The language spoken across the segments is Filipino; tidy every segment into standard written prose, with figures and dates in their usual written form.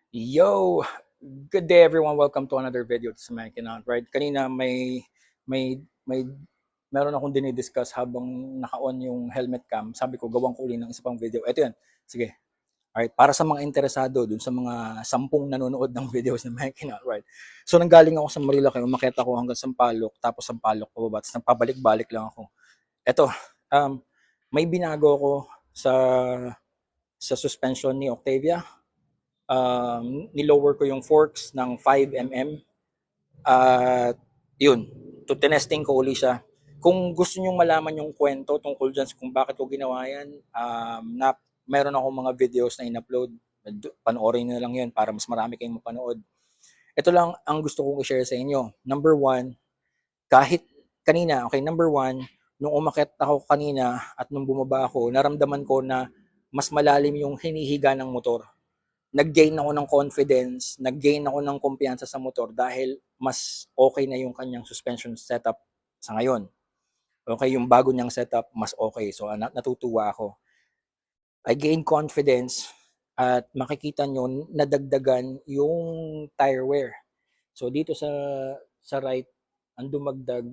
Yo, good day everyone. Welcome to another video sa Makinan, right? Kanina may meron akong dinidiscuss habang naka-on yung helmet cam. Sabi ko gawan ko uli ng isa pang video. Ito 'yan. Sige. Alright, para sa mga interesado dun sa mga sampung nanonood ng videos ng Makinan, right? So nanggaling ako sa Marilaki, umakyat ako hanggang Sampaloc, tapos Sampaloc pababa, tapos nagpabalik-balik lang ako. Ito, may binago ako sa suspension ni Octavia. Nilower ko yung forks ng 5mm at yun, tinesting ko uli siya. Kung gusto nyong malaman yung kwento tungkol dyan kung bakit ko ginawa yan, meron akong mga videos na in-upload. Panoorin nyo lang yun para mas marami kayong mapanood. Ito lang ang gusto kong i-share sa inyo. Number one, kahit kanina, okay, number one, nung umakyat ako kanina at nung bumaba ako, naramdaman ko na mas malalim yung hinihiga ng motor. Nag-gain ako ng confidence, nag-gain ako ng kumpiyansa sa motor dahil mas okay na yung kanyang suspension setup sa ngayon. Okay, yung bago niyang setup, mas okay. So, natutuwa ako. I gain confidence at makikita nyo, nadagdagan yung tire wear. So, dito sa right, ang dumagdag,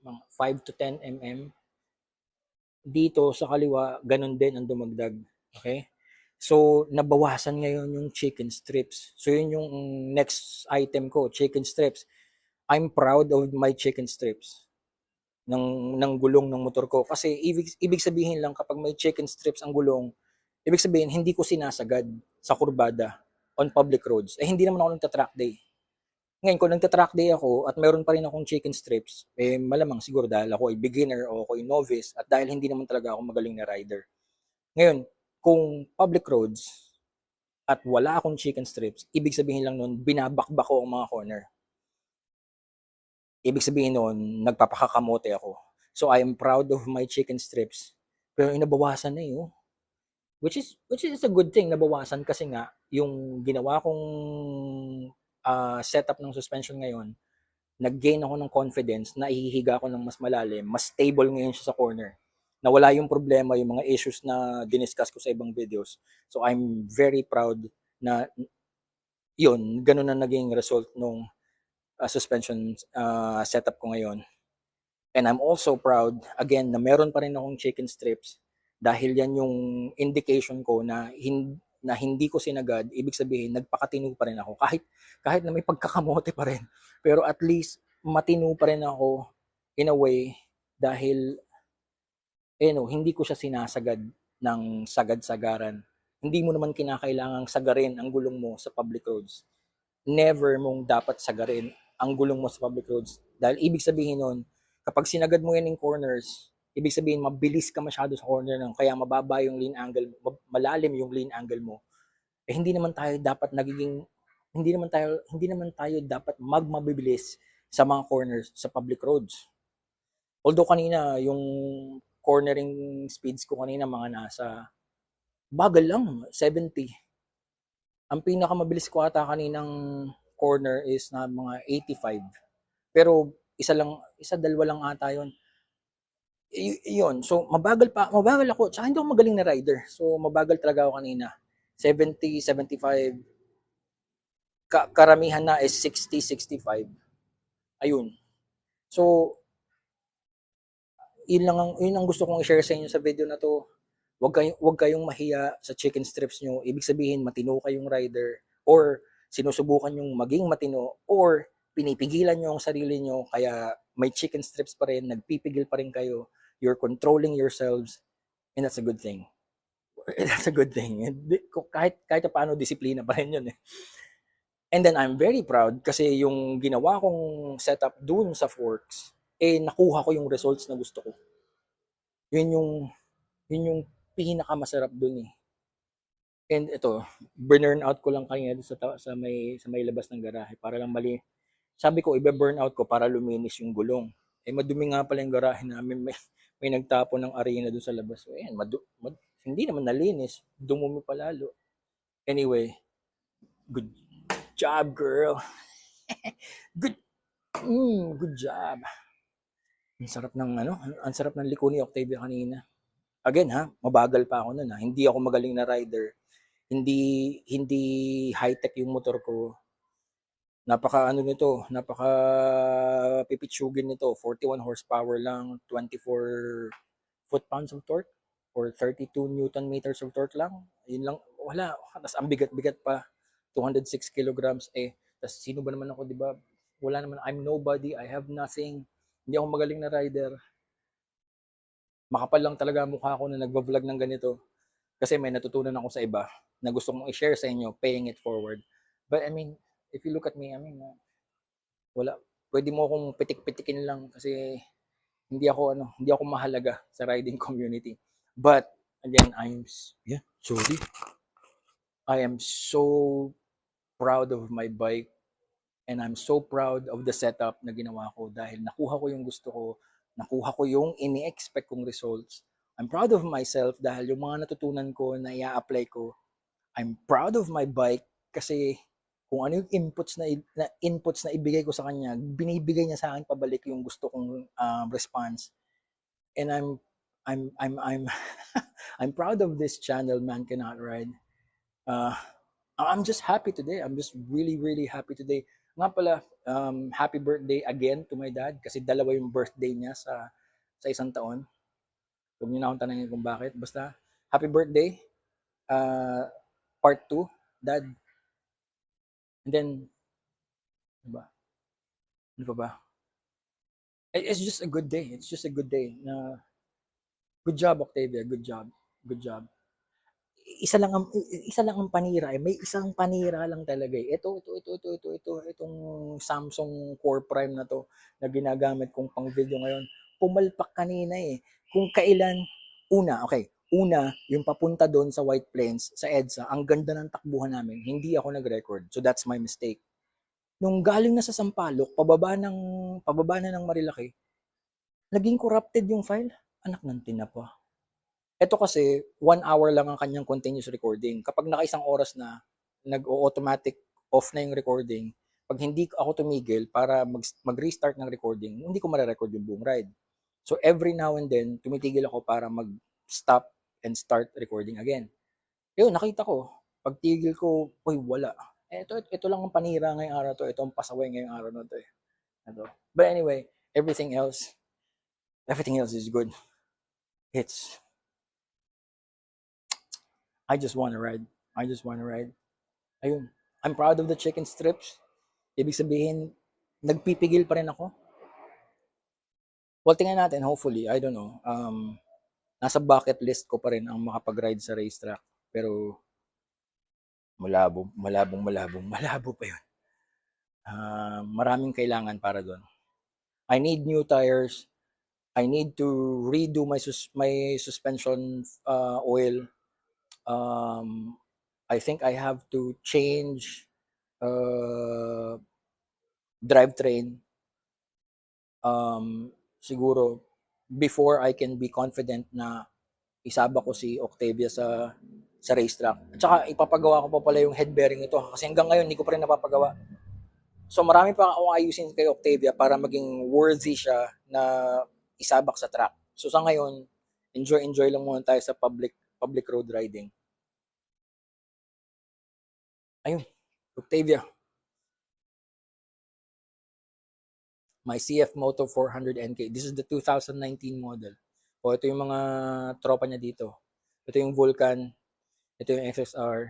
mga 5 to 10 mm. Dito sa kaliwa, ganun din ang dumagdag. Okay? So, nabawasan ngayon yung chicken strips. So, yun yung next item ko, chicken strips. I'm proud of my chicken strips ng gulong ng motor ko. Kasi ibig sabihin lang kapag may chicken strips ang gulong, ibig sabihin hindi ko sinasagad sa kurbada on public roads. Eh, hindi naman ako nagta-track day. Ngayon, kung nagta-track day ako at meron pa rin akong chicken strips, eh malamang siguro dahil ako ay beginner o ako ay novice at dahil hindi naman talaga ako magaling na rider. Ngayon, kung public roads, at wala akong chicken strips, ibig sabihin lang nun, binabakbak ko ang mga corner. Ibig sabihin nun, nagpapakakamote ako. So I am proud of my chicken strips. Pero inabawasan na eh. Oh. Which is a good thing, nabawasan kasi nga, yung ginawa kong setup ng suspension ngayon, nag-gain ako ng confidence na ihihiga ako ng mas malalim, mas stable ngayon siya sa corner. Nawala yung problema, yung mga issues na diniscuss ko sa ibang videos. So I'm very proud na yun, ganun na naging result nung suspension setup ko ngayon. And I'm also proud, again, na meron pa rin akong chicken strips dahil yan yung indication ko na hindi ko sinagad, ibig sabihin, nagpakatino pa rin ako. Kahit na may pagkakamote pa rin. Pero at least, matino pa rin ako in a way dahil hindi ko siya sinasagad ng sagad-sagaran. Hindi mo naman kinakailangang sagarin ang gulong mo sa public roads. Never mong dapat sagarin ang gulong mo sa public roads. Dahil ibig sabihin nun, kapag sinagad mo yan in corners, ibig sabihin mabilis ka masyado sa corner ng kaya mababa yung lean angle mo, malalim yung lean angle mo. Eh hindi naman tayo dapat magmabibilis sa mga corners sa public roads. Although kanina yung cornering speeds ko kanina mga nasa bagal lang, 70. Ang pinakamabilis ko ata kaninang corner is na mga 85. Pero dalawa lang ata yun. Yun, so mabagal ako. Tsaka hindi ako magaling na rider. So mabagal talaga ako kanina. 70, 75. Karamihan na is 60, 65. Ayun. So, yun ang gusto kong i-share sa inyo sa video na to. Wag kayong mahiya sa chicken strips nyo. Ibig sabihin, matino kayong rider or sinusubukan yung maging matino or pinipigilan nyo ang sarili nyo kaya may chicken strips pa rin, nagpipigil pa rin kayo. You're controlling yourselves and that's a good thing. That's a good thing. Kahit paano, disiplina pa rin yun eh. And then I'm very proud kasi yung ginawa kong setup dun sa forks, nakuha ko yung results na gusto ko. Yun yung pinakamasarap dun eh. And ito, burn out ko lang kanina sa may labas ng garahe para lang mali. Sabi ko, i-burn out ko para luminis yung gulong. Madumi nga pala yung garahe namin. May nagtapo ng arena doon sa labas. So, ayan, hindi naman nalinis. Dumumi pa lalo. Anyway, good job, girl. good, good job. Ang sarap ng liko ni Octavia kanina. Again ha, mabagal pa ako nun ha. Hindi ako magaling na rider. Hindi hindi high-tech yung motor ko. Napaka-ano nito, napaka-pipitsugin nito, 41 horsepower lang, 24 foot-pounds of torque or 32 newton meters of torque lang. Yun lang, wala. Tapos ang bigat-bigat pa, 206 kilograms eh. Tapos sino ba naman ako, di ba? Wala naman, I'm nobody, I have nothing. Hindi ako magaling na rider. Makapal lang talaga mukha ko na nagva-vlog ng ganito. Kasi may natutunan ako sa iba na gusto kong i-share sa inyo, paying it forward. But I mean, if you look at me, I mean, wala. Pwede mo akong pitik-pitikin lang kasi hindi ako mahalaga sa riding community. But again, yeah, sorry. I am so proud of my bike and I'm so proud of the setup na ginawa ko dahil nakuha ko yung gusto ko, nakuha ko yung ini-expect kong results. I'm proud of myself dahil yung mga natutunan ko na i-apply ko. I'm proud of my bike kasi kung ano yung inputs na ibigay ko sa kanya, binibigay niya sa akin pabalik yung gusto kong response. And I'm I'm proud of this channel, Man Cannot Ride. Uh, I'm just happy today. I'm just really, really happy today. Nga pala, happy birthday again to my dad kasi dalawa yung birthday niya sa isang taon. Huwag niyo na akong tanongin kung bakit. Basta, happy birthday, uh, part 2, dad. And then, ano ba? Ano pa ba? It's just a good day. It's just a good day. Good job, Octavia. Good job. Good job. Isa lang ang panira eh. May isang panira lang talaga eh. Itong Samsung Core Prime na to na ginagamit kong pang video ngayon. Pumalpak kanina eh. Kung kailan, una, yung papunta doon sa White Plains, sa EDSA, ang ganda ng takbuhan namin. Hindi ako nag-record. So that's my mistake. Nung galing na sa Sampaloc, pababa na ng Marilaki, naging corrupted yung file. Anak ng tinapa. Ito kasi, 1 hour lang ang kanyang continuous recording. Kapag naka-isang oras na, nag-automatic off na yung recording. Pag hindi ako tumigil para mag-restart ng recording, hindi ko mare-record yung buong ride. So every now and then, tumitigil ako para mag-stop and start recording again. Yun, nakita ko. Pagtigil ko, uy, wala. Ito lang ang panira ngayong araw to. Ito ang pasaway ngayong araw na to. Ito. But anyway, everything else is good. It's I just want to ride. I just want to ride. Ayun. I'm proud of the chicken strips. Ibig sabihin, nagpipigil pa rin ako. Well, tingnan natin, hopefully. I don't know. Nasa bucket list ko pa rin ang makapag-ride sa racetrack. Pero, malabo pa yun. Maraming kailangan para doon. I need new tires. I need to redo my suspension oil. I think I have to change drivetrain siguro before I can be confident na isaba ko si Octavia sa racetrack. At saka ipapagawa ko pa pala yung head bearing nito kasi hanggang ngayon hindi ko pa rin napapagawa. So marami pa akong ayusin kay Octavia para maging worthy siya na isabak sa track. So sa ngayon, enjoy lang muna tayo sa public road riding. Ayun, Octavia. My CF Moto 400 NK. This is the 2019 model. O ito yung mga tropa niya dito. Ito yung Vulcan. Ito yung XSR.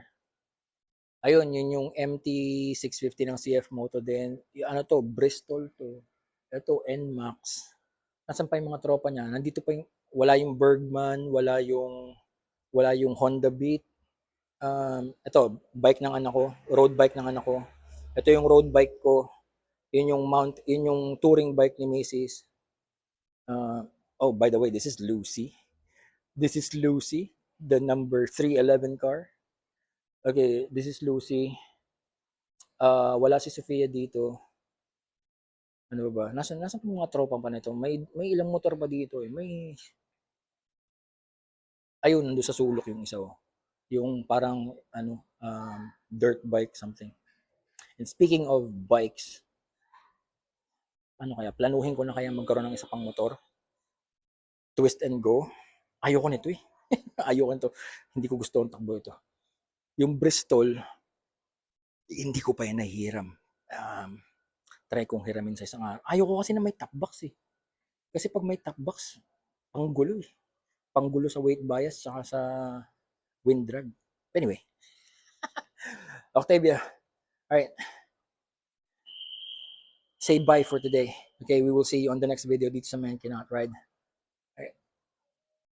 Ayun, yun yung MT650 ng CF Moto din. Yung ano to, Bristol to. Ito, NMAX. Nasaan pa yung mga tropa niya? Nandito pa yung, wala yung Bergman, wala yung Honda Beat. Ito, bike ng anak ko, road bike ng anak ko. Ito yung road bike ko. Yun yung touring bike ni Mrs. Oh, by the way, this is Lucy. This is Lucy, the number 311 car. Okay, this is Lucy. Wala si Sofia dito. Ano ba? Nasaan pa mga tropa pa nito? May ilang motor pa dito eh. Ayun, nandun sa sulok yung isa oh. Yung parang dirt bike something. And speaking of bikes, planuhin ko na kaya magkaroon ng isa pang motor? Twist and go? Ayoko nito eh. Ayoko nito. Hindi ko gusto ang takbo ito. Yung Bristol, hindi ko pa yan nahihiram. Try kong hiramin sa isang araw. Ayoko kasi na may top box eh. Kasi pag may top box, panggulo eh. Panggulo sa weight bias saka sa wind drag. Anyway, Octavia, alright, say bye for today. Okay, we will see you on the next video dito sa Man Cannot Ride.